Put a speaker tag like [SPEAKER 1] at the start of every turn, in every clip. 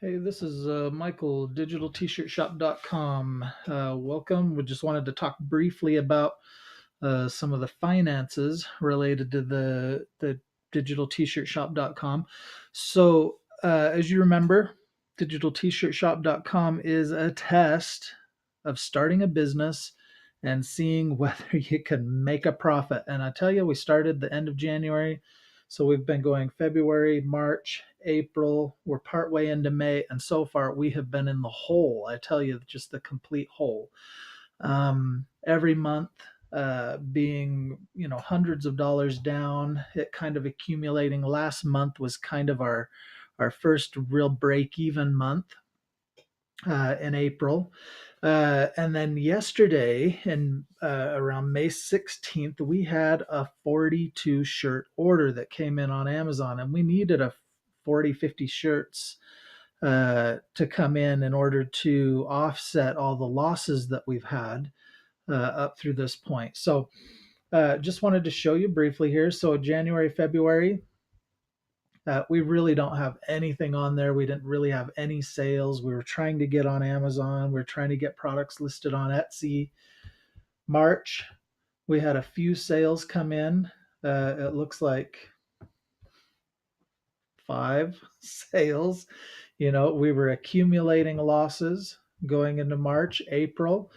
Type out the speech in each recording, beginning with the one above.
[SPEAKER 1] Hey, this is Michael, digitaltshirtshop.com. Welcome. We just wanted to talk briefly about some of the finances related to the digitaltshirtshop.com. So, as you remember, digitaltshirtshop.com is a test of starting a business and seeing whether you can make a profit. And I tell you, we started the end of January. So we've been going February, March, April. We're partway into May, and so far we have been in the hole. I tell you, just the complete hole. Every month being hundreds of dollars down, it kind of accumulating. Last month was kind of our first real break even month in April. And then yesterday, in around May 16th, we had a 42 shirt order that came in on Amazon, and we needed a 40, 50 shirts to come in order to offset all the losses that we've had up through this point. So just wanted to show you briefly here. So January, February, we really don't have anything on there. We didn't really have any sales. We were trying to get on Amazon. We are trying to get products listed on Etsy. March, we had a few sales come in. It looks like 5 sales. We were accumulating losses going into March, April.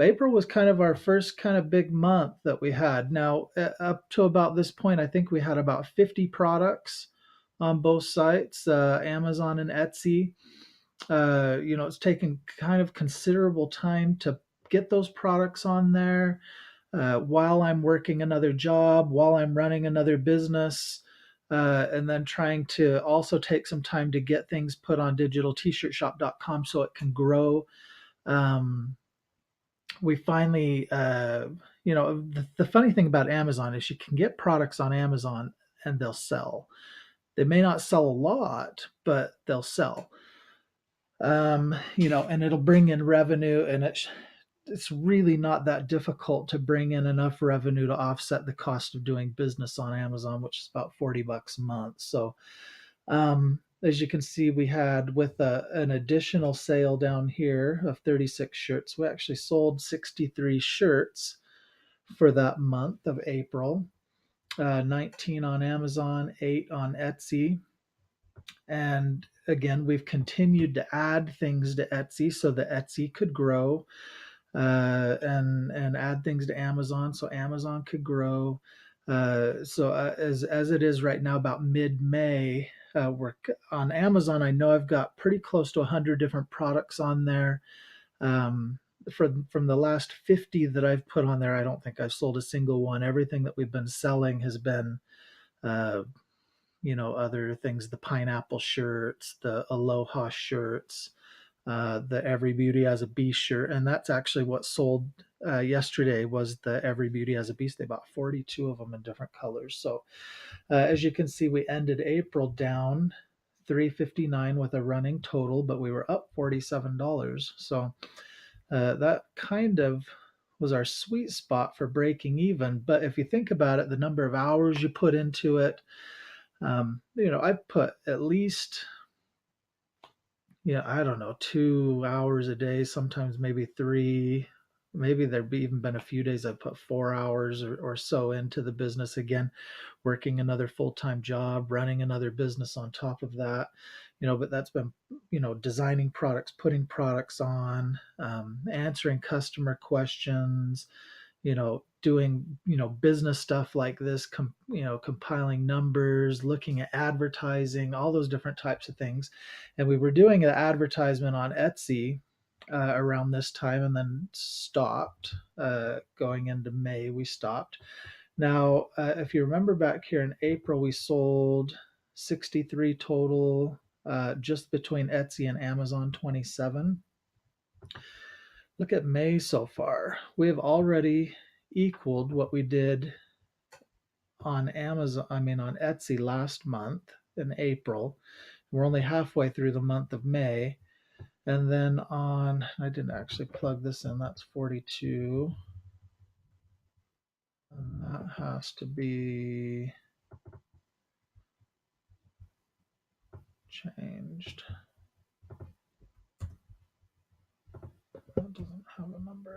[SPEAKER 1] April was kind of our first kind of big month that we had. Now, up to about this point, I think we had about 50 products on both sites, Amazon and Etsy. It's taken kind of considerable time to get those products on there while I'm working another job, while I'm running another business, and then trying to also take some time to get things put on digitaltshirtshop.com so it can grow. We finally, the funny thing about Amazon is you can get products on Amazon and they'll sell. They may not sell a lot, but they'll sell. And it'll bring in revenue, and it's really not that difficult to bring in enough revenue to offset the cost of doing business on Amazon, which is about $40 a month. So, as you can see, we had with an additional sale down here of 36 shirts. We actually sold 63 shirts for that month of April, 19 on Amazon, 8 on Etsy. And again, we've continued to add things to Etsy so that Etsy could grow, and add things to Amazon so Amazon could grow. As it is right now, about mid-May, we're on Amazon. I know I've got pretty close to 100 different products on there. From the last 50 that I've put on there, I don't think I've sold a single one. Everything that we've been selling has been uh, other things, the pineapple shirts, the aloha shirts, the Every Beauty Has a Beast shirt. And that's actually what sold yesterday, was the Every Beauty Has a Beast. They bought 42 of them in different colors. So as you can see, we ended April down 359 with a running total, but we were up $47. So that kind of was our sweet spot for breaking even. But if you think about it, the number of hours you put into it, I've put at least, I don't know, 2 hours a day, sometimes maybe three. Maybe there've even been a few days I've put 4 hours or so into the business. Again, working another full-time job, running another business on top of that. But that's been, designing products, putting products on, answering customer questions, doing, business stuff like this, compiling numbers, looking at advertising, all those different types of things. And we were doing an advertisement on Etsy around this time, and then stopped. Going into May, we stopped. Now, if you remember back here in April, we sold 63 total, just between Etsy and Amazon, 27. Look at May so far. We have already equaled what we did on on Etsy last month in April. We're only halfway through the month of May. And then I didn't actually plug this in, that's 42. And that has to be changed.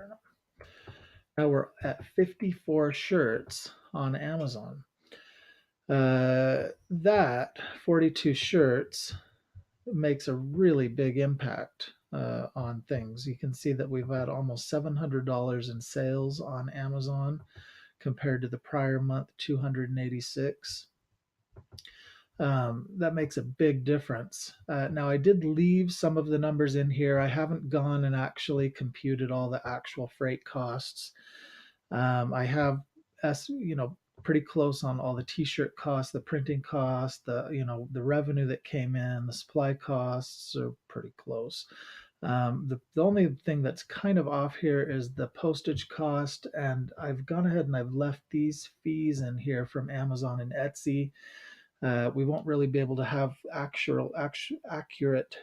[SPEAKER 1] number. Now we're at 54 shirts on Amazon. That 42 shirts makes a really big impact on things. You can see that we've had almost $700 in sales on Amazon compared to the prior month, 286. That makes a big difference. Now, I did leave some of the numbers in here. I haven't gone and actually computed all the actual freight costs. I have, pretty close on all the t-shirt costs, the printing costs, the revenue that came in, the supply costs are pretty close. The only thing that's kind of off here is the postage cost, and I've gone ahead and I've left these fees in here from Amazon and Etsy. We won't really be able to have accurate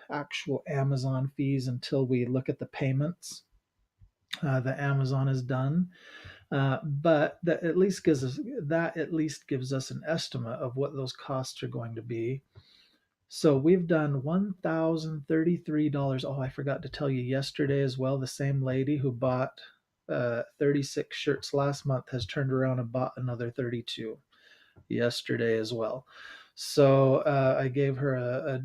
[SPEAKER 1] actual Amazon fees until we look at the payments that Amazon has done. But that at least gives us an estimate of what those costs are going to be. So we've done $1,033. Oh, I forgot to tell you yesterday as well. The same lady who bought 36 shirts last month has turned around and bought another 32 yesterday as well. So I gave her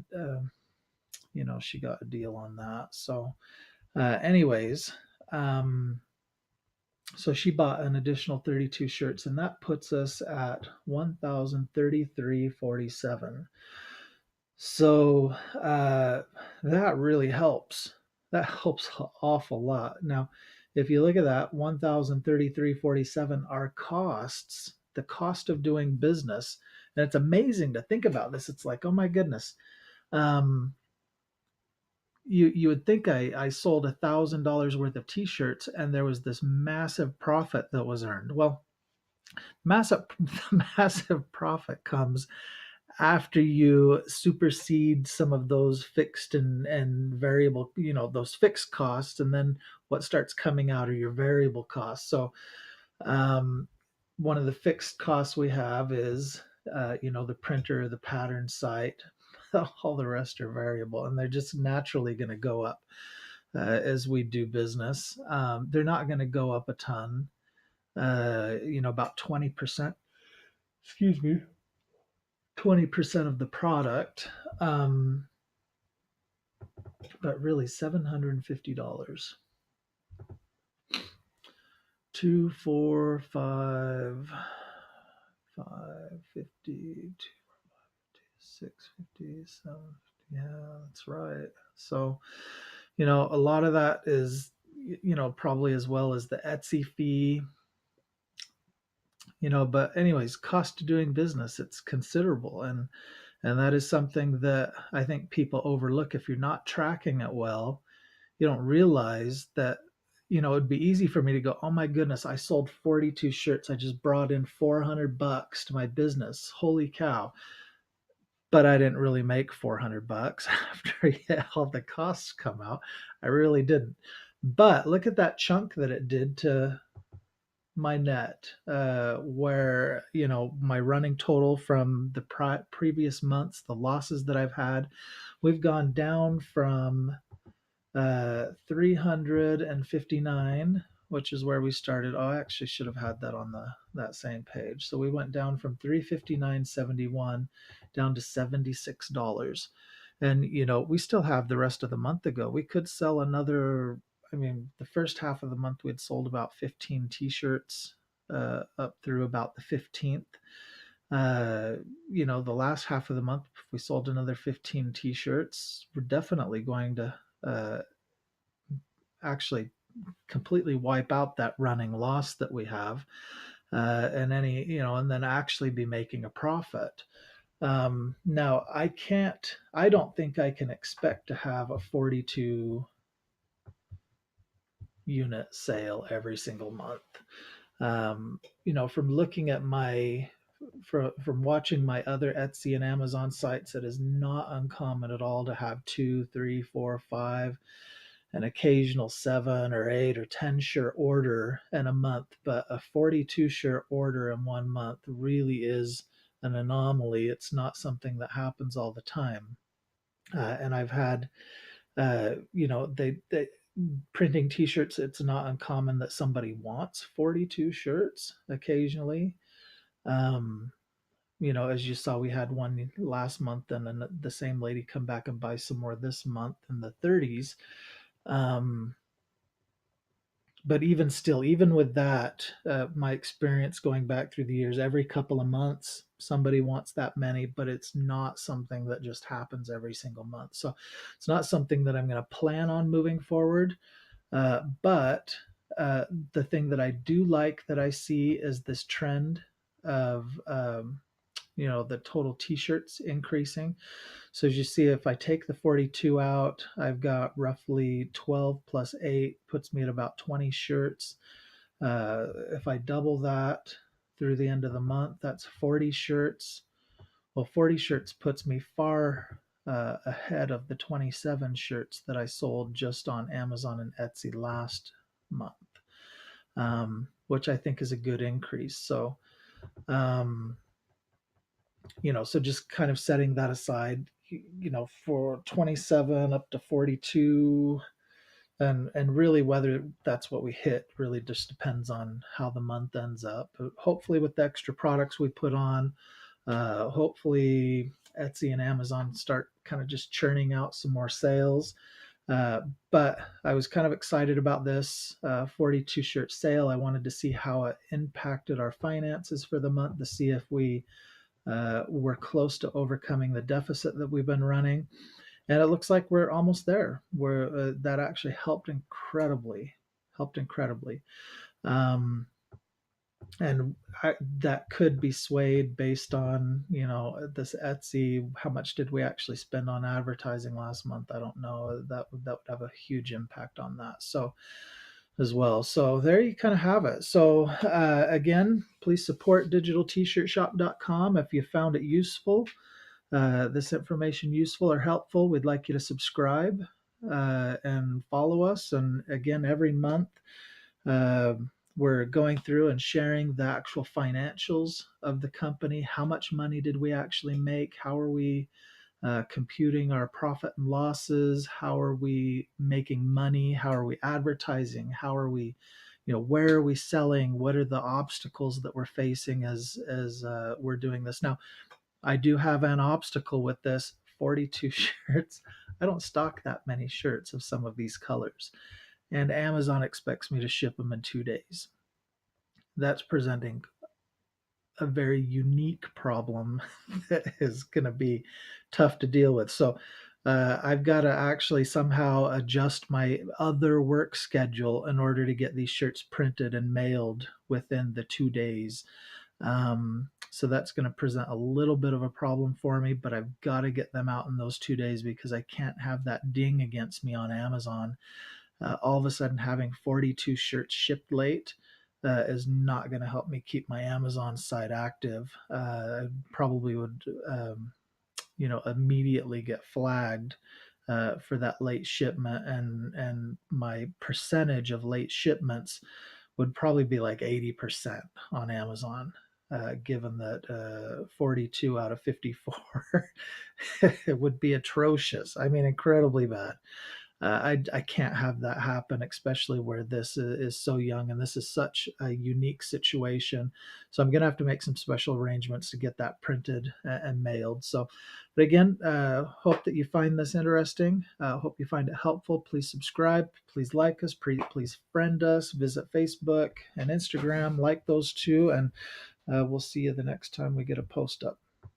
[SPEAKER 1] she got a deal on that. So, anyways, so she bought an additional 32 shirts, and that puts us at 1,033.47. So that really helps. That helps an awful lot. Now, if you look at that, 1,033.47, our costs, the cost of doing business, and it's amazing to think about this. It's like, oh my goodness. You would think I sold $1,000 worth of t-shirts and there was this massive profit that was earned. Well, massive profit comes after you supersede some of those fixed and variable, those fixed costs, and then what starts coming out are your variable costs. So one of the fixed costs we have is the printer, the pattern site. All the rest are variable, and they're just naturally going to go up as we do business. They're not going to go up a ton, about 20%. Excuse me. 20% of the product, but really $750. 2, 4, 5, 550, 650, 750. Yeah, that's right. So, a lot of that is, probably as well as the Etsy fee, but anyways, cost of doing business, it's considerable. And that is something that I think people overlook. If you're not tracking it well, you don't realize that, it'd be easy for me to go, oh my goodness, I sold 42 shirts. I just brought in $400 to my business. Holy cow. But I didn't really make $400 after all the costs come out. I really didn't. But look at that chunk that it did to my net, where my running total from the previous months, the losses that I've had, we've gone down from 359, which is where we started. Oh, I actually should have had that on that same page. So we went down from 359.71 down to $76. And we still have the rest of the month to go. We could sell another. I mean, the first half of the month we had sold about 15 t-shirts up through about the 15th. The last half of the month, if we sold another 15 t-shirts, we're definitely going to actually completely wipe out that running loss that we have, and and then actually be making a profit. Now I don't think I can expect to have a 42 unit sale every single month. From looking at from watching my other Etsy and Amazon sites, it is not uncommon at all to have 2, 3, 4, 5, an occasional 7 or 8 or 10 shirt order in a month, but a 42 shirt order in 1 month really is an anomaly. It's not something that happens all the time. And I've had, they printing t-shirts, it's not uncommon that somebody wants 42 shirts occasionally. Um, as you saw, we had one last month, and then the same lady come back and buy some more this month in the 30s. Um, but even still, even with that, my experience going back through the years, every couple of months, somebody wants that many, but it's not something that just happens every single month. So it's not something that I'm going to plan on moving forward. But the thing that I do like that I see is this trend of the total t-shirts increasing. So as you see, if I take the 42 out, I've got roughly 12 plus 8 puts me at about 20 shirts. If I double that through the end of the month, that's 40 shirts. Well, 40 shirts puts me far ahead of the 27 shirts that I sold just on Amazon and Etsy last month, which I think is a good increase. So, um, so just kind of setting that aside, for 27 up to 42, and really whether that's what we hit really just depends on how the month ends up. But hopefully with the extra products we put on, hopefully Etsy and Amazon start kind of just churning out some more sales. But I was kind of excited about this 42 shirt sale. I wanted to see how it impacted our finances for the month, to see if we're close to overcoming the deficit that we've been running. And it looks like we're almost there. Where that actually helped incredibly. Um, and that could be swayed based on this Etsy. How much did we actually spend on advertising last month? I don't know. That would have a huge impact on that. So as well. So there you kind of have it. So again, please support digitaltshirtshop.com if you found it useful. This information useful or helpful. We'd like you to subscribe and follow us. And again, every month uh, we're going through and sharing the actual financials of the company. How much money did we actually make? How are we computing our profit and losses? How are we making money? How are we advertising? How are we, where are we selling? What are the obstacles that we're facing as we're doing this? Now, I do have an obstacle with this 42 shirts. I don't stock that many shirts of some of these colors, and Amazon expects me to ship them in 2 days. That's presenting a very unique problem that is going to be tough to deal with. So I've got to actually somehow adjust my other work schedule in order to get these shirts printed and mailed within the 2 days. So that's going to present a little bit of a problem for me, but I've got to get them out in those 2 days because I can't have that ding against me on Amazon. All of a sudden, having 42 shirts shipped late is not going to help me keep my Amazon site active. I probably would, immediately get flagged for that late shipment, and my percentage of late shipments would probably be like 80% on Amazon. Given that 42 out of 54 it would be atrocious. I mean, incredibly bad. I can't have that happen, especially where this is so young and this is such a unique situation. So I'm going to have to make some special arrangements to get that printed and mailed. So, but again, hope that you find this interesting. Hope you find it helpful. Please subscribe. Please like us. Please friend us. Visit Facebook and Instagram. Like those two, and we'll see you the next time we get a post up.